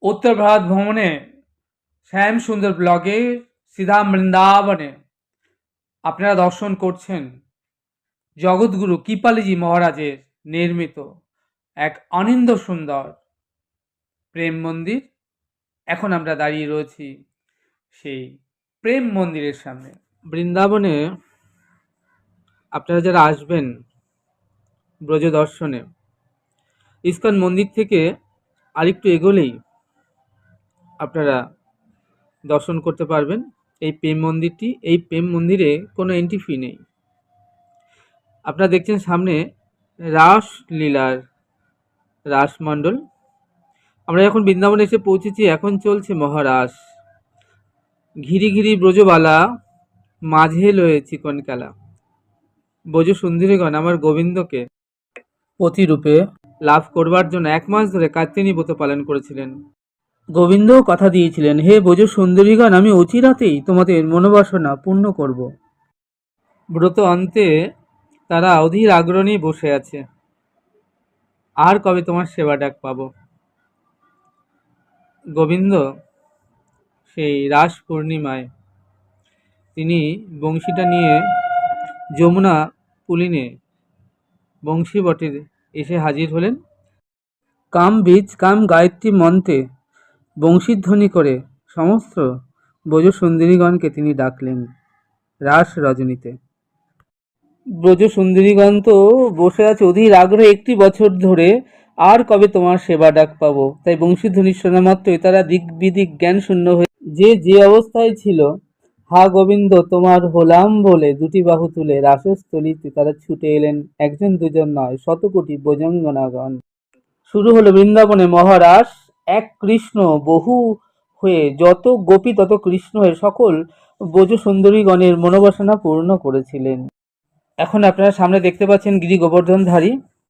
উত্তর ভারত ভ্রমণে শ্যাম সুন্দর ব্লগে সিধা বৃন্দাবনে আপনারা দর্শন করছেন জগৎগুরু কৃপালিজি মহারাজের নির্মিত এক অনিন্দ সুন্দর প্রেম মন্দির। এখন আমরা দাঁড়িয়ে রয়েছি সেই প্রেম মন্দিরের সামনে। বৃন্দাবনে আপনারা যারা আসবেন ব্রজ দর্শনে, ইস্কন মন্দির থেকে আরেকটু এগোলেই আপনারা দর্শন করতে পারবেন এই প্রেম মন্দিরটি। এই প্রেম মন্দিরে কোনো এন্ট্রি ফি নেই। আপনারা দেখছেন সামনে রাসলীলার রাসমণ্ডল। আমরা এখন বৃন্দাবনে এসে পৌঁছেছি, এখন চলছে মহারাস। ঘিরি ঘিরি ব্রজবালা মাঝে লয়ে চিকন খেলা। ব্রজ সুন্দরীগণ আমার গোবিন্দকে পতিরূপে লাভ করবার জন্য 1 মাস ধরে কাত্যায়নী ব্রত পালন করেছিলেন। গোবিন্দও কথা দিয়েছিলেন, হে ব্রজ সুন্দরীগণ, আমি অচিরাতেই তোমাদের মনোবাসনা পূর্ণ করব। ব্রত অন্তে তারা অধীর আগ্রহ নিয়ে বসে আছে, আর কবে তোমার সেবা ডাক পাবো। গোবিন্দ সেই রাস পূর্ণিমায় তিনি বংশীটা নিয়ে যমুনা পুলিনে বংশী বটে এসে হাজির হলেন। কাম বীজ কাম গায়ত্রী মন্ত্রে বংশীধ্বনি করে সমস্ত ব্রজ সুন্দরীগণকে তিনি ডাকলেন রাস রজনীতে। ব্রজ সুন্দরীগণ তো বসে আছে অধীর আগ্রহে 1 বছর ধরে, আর কবে তোমার সেবা ডাক পাবো। তাই বংশীধ্বনি শোনা মাত্রই তারা দিক বিদিক জ্ঞান শূন্য হয়ে যে অবস্থায় ছিল, হা গোবিন্দ তোমার হলাম বলে 2টি বাহু তুলে রাসস্থলীতে তারা ছুটে এলেন। 1 2 নয়, শতকোটি ব্রজাঙ্গনাগণ। শুরু হলো বৃন্দাবনে মহারাস। এক কৃষ্ণ বহু হয়ে, যত গোপী তত কৃষ্ণ হয়ে সকল ব্রজ সুন্দরীগণের মনোবাসনা পূর্ণ করেছিলেন। এখন আপনারা সামনে দেখতে পাচ্ছেন গিরি গোবর্ধনধারী